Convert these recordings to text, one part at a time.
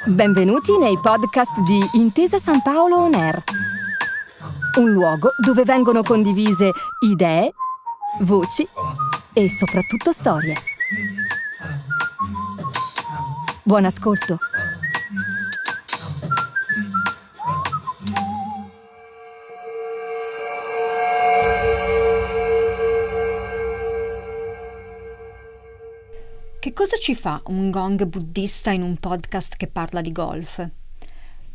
Benvenuti nei podcast di Intesa San Paolo On Air, un luogo dove vengono condivise idee, voci e soprattutto storie. Buon ascolto. Che cosa ci fa un gong buddista in un podcast che parla di golf?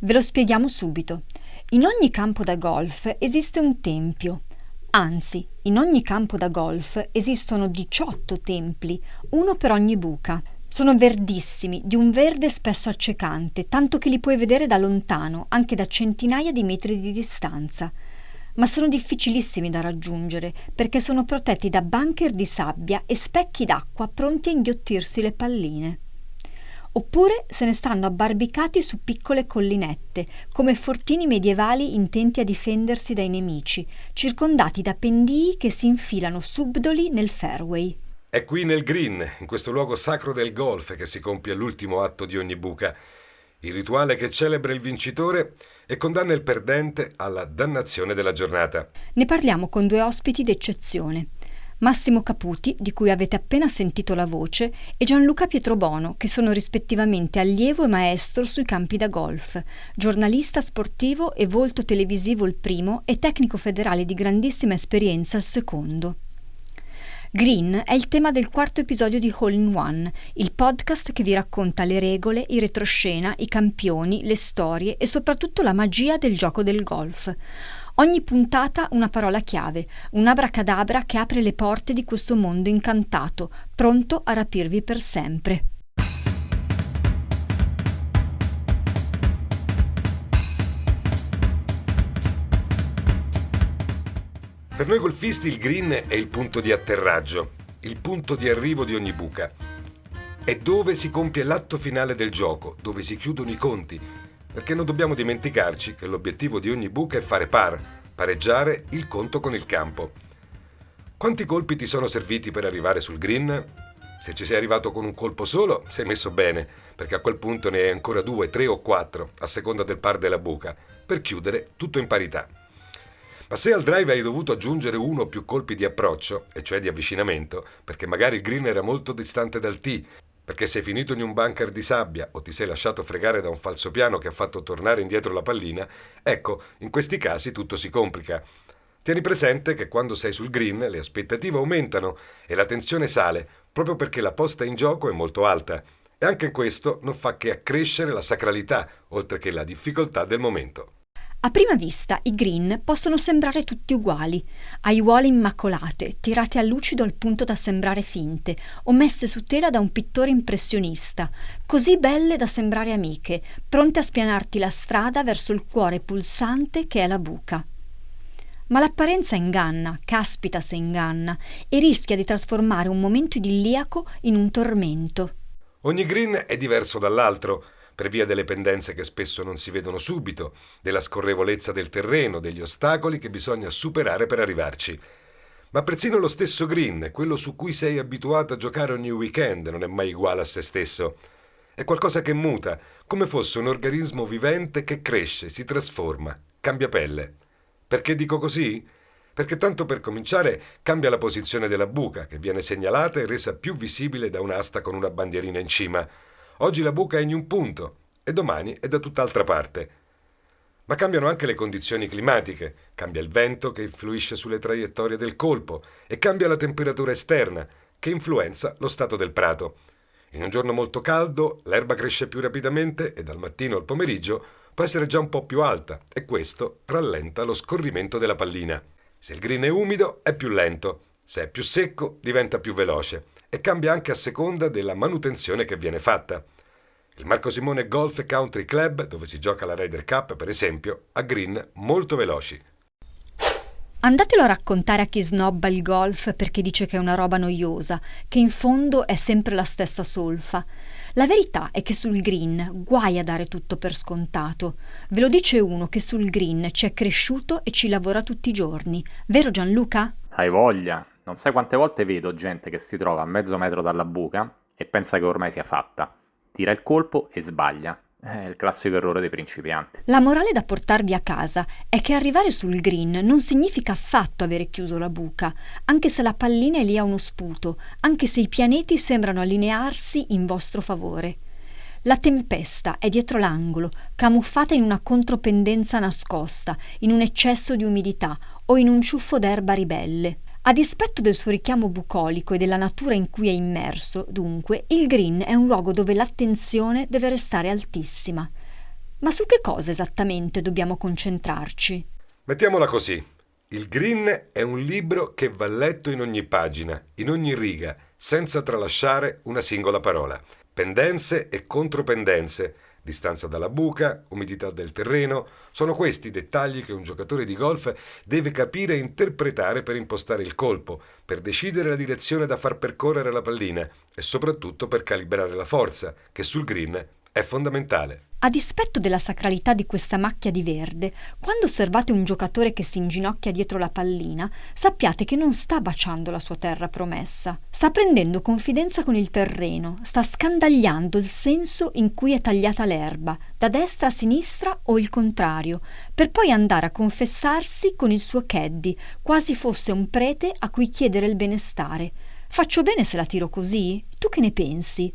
Ve lo spieghiamo subito. In ogni campo da golf esiste un tempio. Anzi, in ogni campo da golf esistono 18 templi, uno per ogni buca. Sono verdissimi, di un verde spesso accecante, tanto che li puoi vedere da lontano, anche da centinaia di metri di distanza. Ma sono difficilissimi da raggiungere perché sono protetti da bunker di sabbia e specchi d'acqua pronti a inghiottirsi le palline. Oppure se ne stanno abbarbicati su piccole collinette, come fortini medievali intenti a difendersi dai nemici, circondati da pendii che si infilano subdoli nel fairway. È qui nel green, in questo luogo sacro del golf, che si compie l'ultimo atto di ogni buca. Il rituale che celebra il vincitore e condanna il perdente alla dannazione della giornata. Ne parliamo con due ospiti d'eccezione. Massimo Caputi, di cui avete appena sentito la voce, e Gianluca Pietrobono, che sono rispettivamente allievo e maestro sui campi da golf, giornalista sportivo e volto televisivo il primo e tecnico federale di grandissima esperienza il secondo. Green è il tema del quarto episodio di Hole in One, il podcast che vi racconta le regole, i retroscena, i campioni, le storie e soprattutto la magia del gioco del golf. Ogni puntata una parola chiave, un abracadabra che apre le porte di questo mondo incantato, pronto a rapirvi per sempre. Per noi golfisti il green è il punto di atterraggio, il punto di arrivo di ogni buca. È dove si compie l'atto finale del gioco, dove si chiudono i conti, perché non dobbiamo dimenticarci che l'obiettivo di ogni buca è fare pareggiare il conto con il campo. Quanti colpi ti sono serviti per arrivare sul green? Se ci sei arrivato con un colpo solo, sei messo bene, perché a quel punto ne hai ancora 2, 3 o 4, a seconda del par della buca, per chiudere tutto in parità. Ma se al drive hai dovuto aggiungere uno o più colpi di approccio, e cioè di avvicinamento, perché magari il green era molto distante dal tee, perché sei finito in un bunker di sabbia o ti sei lasciato fregare da un falsopiano che ha fatto tornare indietro la pallina, ecco, in questi casi tutto si complica. Tieni presente che quando sei sul green le aspettative aumentano e la tensione sale, proprio perché la posta in gioco è molto alta. E anche questo non fa che accrescere la sacralità, oltre che la difficoltà del momento. A prima vista i green possono sembrare tutti uguali, aiuole immacolate, tirate a lucido al punto da sembrare finte, o messe su tela da un pittore impressionista, così belle da sembrare amiche, pronte a spianarti la strada verso il cuore pulsante che è la buca. Ma l'apparenza inganna, caspita se inganna, e rischia di trasformare un momento idilliaco in un tormento. Ogni green è diverso dall'altro, per via delle pendenze che spesso non si vedono subito, della scorrevolezza del terreno, degli ostacoli che bisogna superare per arrivarci. Ma persino lo stesso green, quello su cui sei abituato a giocare ogni weekend, non è mai uguale a se stesso. È qualcosa che muta, come fosse un organismo vivente che cresce, si trasforma, cambia pelle. Perché dico così? Perché tanto per cominciare cambia la posizione della buca, che viene segnalata e resa più visibile da un'asta con una bandierina in cima. Oggi la buca è in un punto e domani è da tutt'altra parte. Ma cambiano anche le condizioni climatiche, cambia il vento che influisce sulle traiettorie del colpo e cambia la temperatura esterna che influenza lo stato del prato. In un giorno molto caldo l'erba cresce più rapidamente e dal mattino al pomeriggio può essere già un po' più alta e questo rallenta lo scorrimento della pallina. Se il green è umido è più lento, se è più secco diventa più veloce e cambia anche a seconda della manutenzione che viene fatta. Il Marco Simone Golf Country Club, dove si gioca la Ryder Cup, per esempio, ha green molto veloci. Andatelo a raccontare a chi snobba il golf perché dice che è una roba noiosa, che in fondo è sempre la stessa solfa. La verità è che sul green guai a dare tutto per scontato. Ve lo dice uno che sul green ci è cresciuto e ci lavora tutti i giorni. Vero Gianluca? Hai voglia. Non sai quante volte vedo gente che si trova a mezzo metro dalla buca e pensa che ormai sia fatta. Tira il colpo e sbaglia. È il classico errore dei principianti. La morale da portarvi a casa è che arrivare sul green non significa affatto avere chiuso la buca, anche se la pallina è lì a uno sputo, anche se i pianeti sembrano allinearsi in vostro favore. La tempesta è dietro l'angolo, camuffata in una contropendenza nascosta, in un eccesso di umidità o in un ciuffo d'erba ribelle. A dispetto del suo richiamo bucolico e della natura in cui è immerso, dunque, il green è un luogo dove l'attenzione deve restare altissima. Ma su che cosa esattamente dobbiamo concentrarci? Mettiamola così. Il green è un libro che va letto in ogni pagina, in ogni riga, senza tralasciare una singola parola. Pendenze e contropendenze, distanza dalla buca, umidità del terreno, sono questi i dettagli che un giocatore di golf deve capire e interpretare per impostare il colpo, per decidere la direzione da far percorrere la pallina e soprattutto per calibrare la forza, che sul green è fondamentale. A dispetto della sacralità di questa macchia di verde, quando osservate un giocatore che si inginocchia dietro la pallina, sappiate che non sta baciando la sua terra promessa. Sta prendendo confidenza con il terreno, sta scandagliando il senso in cui è tagliata l'erba, da destra a sinistra o il contrario, per poi andare a confessarsi con il suo caddy, quasi fosse un prete a cui chiedere il benestare. Faccio bene se la tiro così? Tu che ne pensi?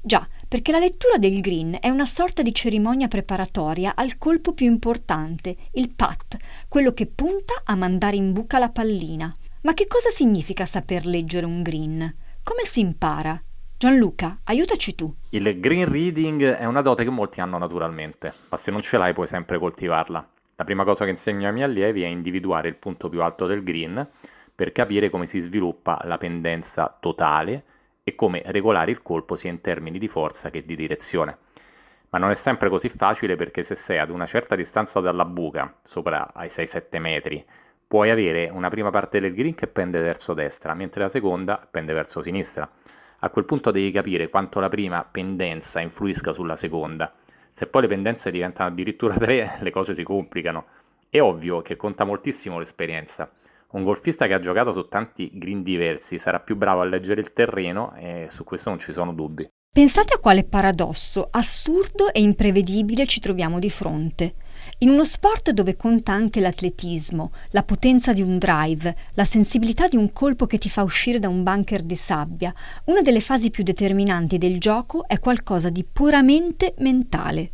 Già, perché la lettura del green è una sorta di cerimonia preparatoria al colpo più importante, il putt, quello che punta a mandare in buca la pallina. Ma che cosa significa saper leggere un green? Come si impara? Gianluca, aiutaci tu. Il green reading è una dote che molti hanno naturalmente, ma se non ce l'hai puoi sempre coltivarla. La prima cosa che insegno ai miei allievi è individuare il punto più alto del green per capire come si sviluppa la pendenza totale e come regolare il colpo sia in termini di forza che di direzione. Ma non è sempre così facile, perché se sei ad una certa distanza dalla buca, sopra ai 6-7 metri, puoi avere una prima parte del green che pende verso destra, mentre la seconda pende verso sinistra. A quel punto devi capire quanto la prima pendenza influisca sulla seconda. Se poi le pendenze diventano addirittura 3, le cose si complicano. È ovvio che conta moltissimo l'esperienza. Un golfista che ha giocato su tanti green diversi sarà più bravo a leggere il terreno, e su questo non ci sono dubbi. Pensate a quale paradosso assurdo e imprevedibile ci troviamo di fronte. In uno sport dove conta anche l'atletismo, la potenza di un drive, la sensibilità di un colpo che ti fa uscire da un bunker di sabbia, una delle fasi più determinanti del gioco è qualcosa di puramente mentale.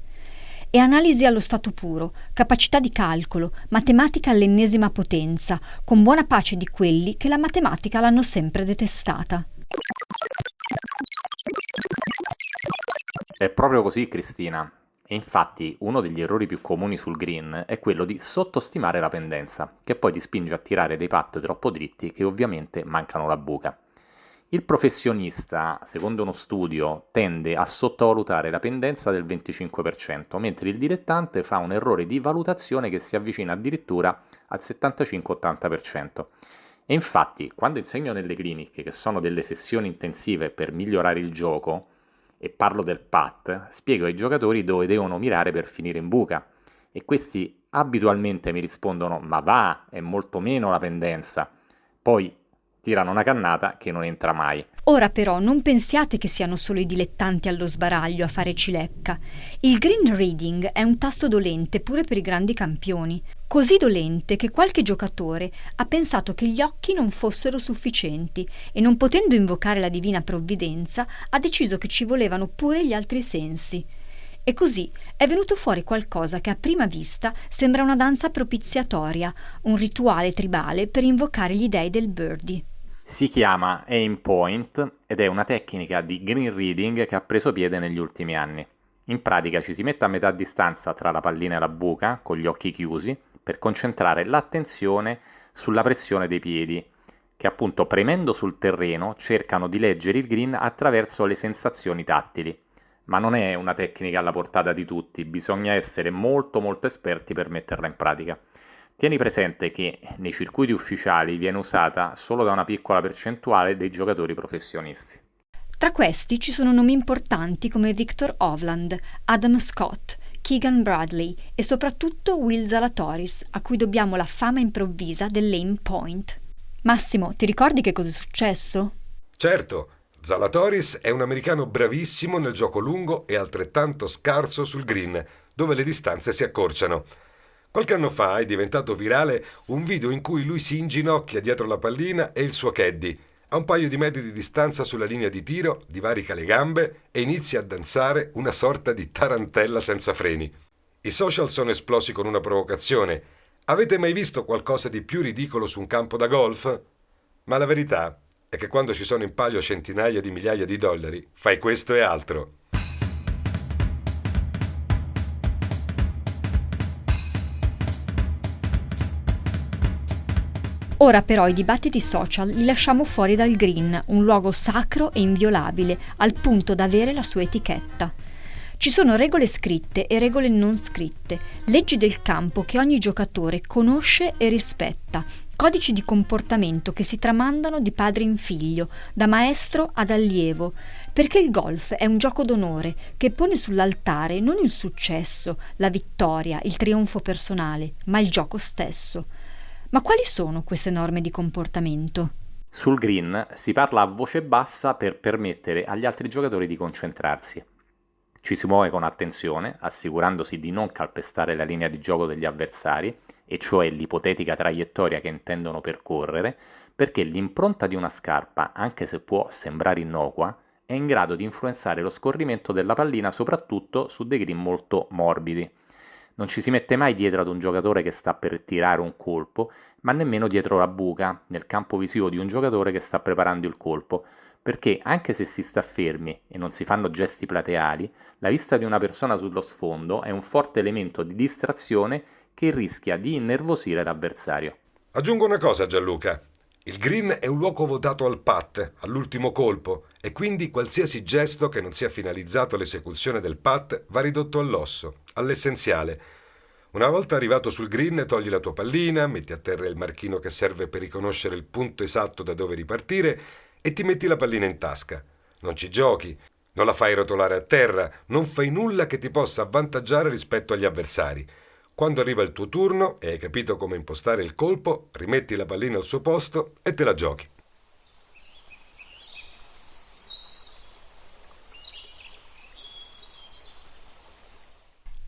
E analisi allo stato puro, capacità di calcolo, matematica all'ennesima potenza, con buona pace di quelli che la matematica l'hanno sempre detestata. È proprio così, Cristina. E infatti uno degli errori più comuni sul green è quello di sottostimare la pendenza, che poi ti spinge a tirare dei putt troppo dritti che ovviamente mancano la buca. Il professionista, secondo uno studio, tende a sottovalutare la pendenza del 25%, mentre il dilettante fa un errore di valutazione che si avvicina addirittura al 75-80%. E infatti, quando insegno nelle cliniche, che sono delle sessioni intensive per migliorare il gioco, e parlo del putt, spiego ai giocatori dove devono mirare per finire in buca. E questi abitualmente mi rispondono: ma va, è molto meno la pendenza. Poi tirano una cannata che non entra mai. Ora però non pensiate che siano solo i dilettanti allo sbaraglio a fare cilecca. Il green reading è un tasto dolente pure per i grandi campioni, così dolente che qualche giocatore ha pensato che gli occhi non fossero sufficienti e, non potendo invocare la divina provvidenza, ha deciso che ci volevano pure gli altri sensi. E così è venuto fuori qualcosa che a prima vista sembra una danza propiziatoria, un rituale tribale per invocare gli dei del birdie. Si chiama aim point ed è una tecnica di green reading che ha preso piede negli ultimi anni. In pratica ci si mette a metà distanza tra la pallina e la buca, con gli occhi chiusi, per concentrare l'attenzione sulla pressione dei piedi, che appunto premendo sul terreno cercano di leggere il green attraverso le sensazioni tattili. Ma non è una tecnica alla portata di tutti, bisogna essere molto esperti per metterla in pratica. Tieni presente che nei circuiti ufficiali viene usata solo da una piccola percentuale dei giocatori professionisti. Tra questi ci sono nomi importanti come Victor Hovland, Adam Scott, Keegan Bradley e soprattutto Will Zalatoris, a cui dobbiamo la fama improvvisa dell'aim point. Massimo, ti ricordi che cosa è successo? Certo, Zalatoris è un americano bravissimo nel gioco lungo e altrettanto scarso sul green, dove le distanze si accorciano. Qualche anno fa è diventato virale un video in cui lui si inginocchia dietro la pallina e il suo caddy, a un paio di metri di distanza sulla linea di tiro, divarica le gambe e inizia a danzare una sorta di tarantella senza freni. I social sono esplosi con una provocazione. Avete mai visto qualcosa di più ridicolo su un campo da golf? Ma la verità è che quando ci sono in palio centinaia di migliaia di dollari, fai questo e altro. Ora però i dibattiti social li lasciamo fuori dal green, un luogo sacro e inviolabile, al punto da avere la sua etichetta. Ci sono regole scritte e regole non scritte, leggi del campo che ogni giocatore conosce e rispetta, codici di comportamento che si tramandano di padre in figlio, da maestro ad allievo, perché il golf è un gioco d'onore che pone sull'altare non il successo, la vittoria, il trionfo personale, ma il gioco stesso. Ma quali sono queste norme di comportamento? Sul green si parla a voce bassa per permettere agli altri giocatori di concentrarsi. Ci si muove con attenzione, assicurandosi di non calpestare la linea di gioco degli avversari, e cioè l'ipotetica traiettoria che intendono percorrere, perché l'impronta di una scarpa, anche se può sembrare innocua, è in grado di influenzare lo scorrimento della pallina soprattutto su dei green molto morbidi. Non ci si mette mai dietro ad un giocatore che sta per tirare un colpo, ma nemmeno dietro la buca, nel campo visivo di un giocatore che sta preparando il colpo, perché anche se si sta fermi e non si fanno gesti plateali, la vista di una persona sullo sfondo è un forte elemento di distrazione che rischia di innervosire l'avversario. Aggiungo una cosa, Gianluca. Il green è un luogo votato al putt, all'ultimo colpo, e quindi qualsiasi gesto che non sia finalizzato all'esecuzione del putt va ridotto all'osso, all'essenziale. Una volta arrivato sul green togli la tua pallina, metti a terra il marchino che serve per riconoscere il punto esatto da dove ripartire e ti metti la pallina in tasca. Non ci giochi, non la fai rotolare a terra, non fai nulla che ti possa avvantaggiare rispetto agli avversari. Quando arriva il tuo turno e hai capito come impostare il colpo, rimetti la pallina al suo posto e te la giochi.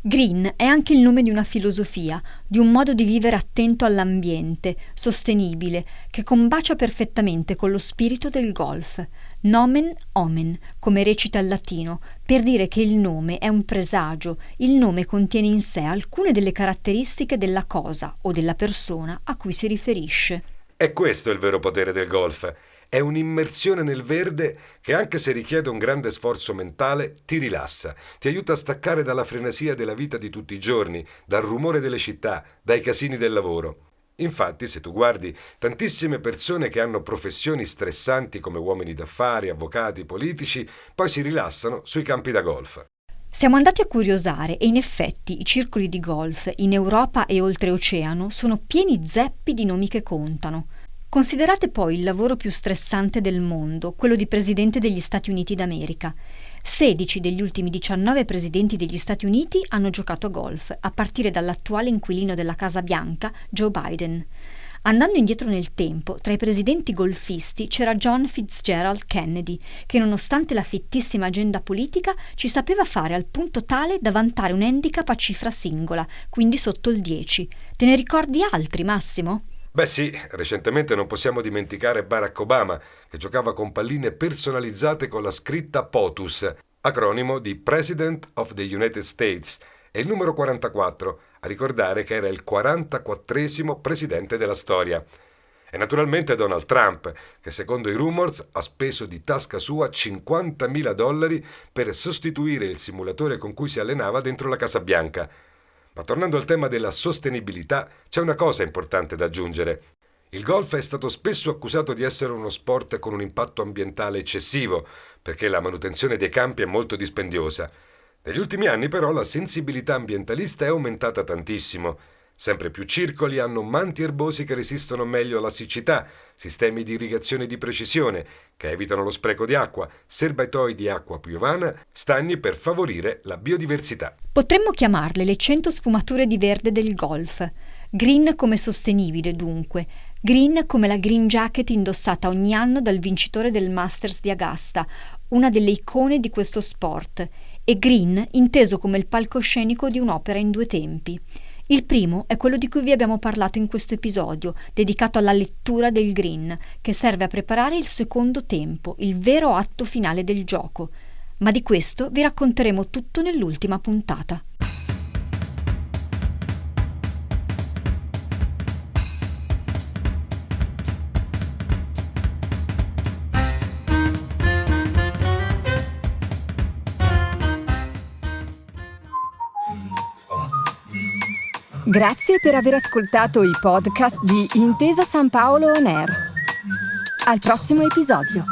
Green è anche il nome di una filosofia, di un modo di vivere attento all'ambiente, sostenibile, che combacia perfettamente con lo spirito del golf. Nomen omen, come recita il latino, per dire che il nome è un presagio, il nome contiene in sé alcune delle caratteristiche della cosa o della persona a cui si riferisce. E questo è il vero potere del golf. È un'immersione nel verde che, anche se richiede un grande sforzo mentale, ti rilassa, ti aiuta a staccare dalla frenesia della vita di tutti i giorni, dal rumore delle città, dai casini del lavoro. Infatti, se tu guardi tantissime persone che hanno professioni stressanti come uomini d'affari, avvocati, politici, poi si rilassano sui campi da golf. Siamo andati a curiosare e in effetti i circoli di golf in Europa e oltreoceano sono pieni zeppi di nomi che contano. Considerate poi il lavoro più stressante del mondo, quello di presidente degli Stati Uniti d'America. 16 degli ultimi 19 presidenti degli Stati Uniti hanno giocato a golf, a partire dall'attuale inquilino della Casa Bianca, Joe Biden. Andando indietro nel tempo, tra i presidenti golfisti c'era John Fitzgerald Kennedy, che nonostante la fittissima agenda politica ci sapeva fare al punto tale da vantare un handicap a cifra singola, quindi sotto il 10. Te ne ricordi altri, Massimo? Beh sì, recentemente non possiamo dimenticare Barack Obama, che giocava con palline personalizzate con la scritta POTUS, acronimo di President of the United States, e il numero 44, a ricordare che era il 44esimo presidente della storia. E naturalmente Donald Trump, che secondo i rumors ha speso di tasca sua $50.000 per sostituire il simulatore con cui si allenava dentro la Casa Bianca. Ma tornando al tema della sostenibilità, c'è una cosa importante da aggiungere. Il golf è stato spesso accusato di essere uno sport con un impatto ambientale eccessivo, perché la manutenzione dei campi è molto dispendiosa. Negli ultimi anni però la sensibilità ambientalista è aumentata tantissimo. Sempre più circoli hanno manti erbosi che resistono meglio alla siccità, sistemi di irrigazione di precisione, che evitano lo spreco di acqua, serbatoi di acqua piovana, stagni per favorire la biodiversità. Potremmo chiamarle le 100 sfumature di verde del golf. Green come sostenibile, dunque. Green come la green jacket indossata ogni anno dal vincitore del Masters di Augusta, una delle icone di questo sport, e green inteso come il palcoscenico di un'opera in 2 tempi. Il primo è quello di cui vi abbiamo parlato in questo episodio, dedicato alla lettura del green, che serve a preparare il secondo tempo, il vero atto finale del gioco. Ma di questo vi racconteremo tutto nell'ultima puntata. Grazie per aver ascoltato i podcast di Intesa San Paolo On Air. Al prossimo episodio.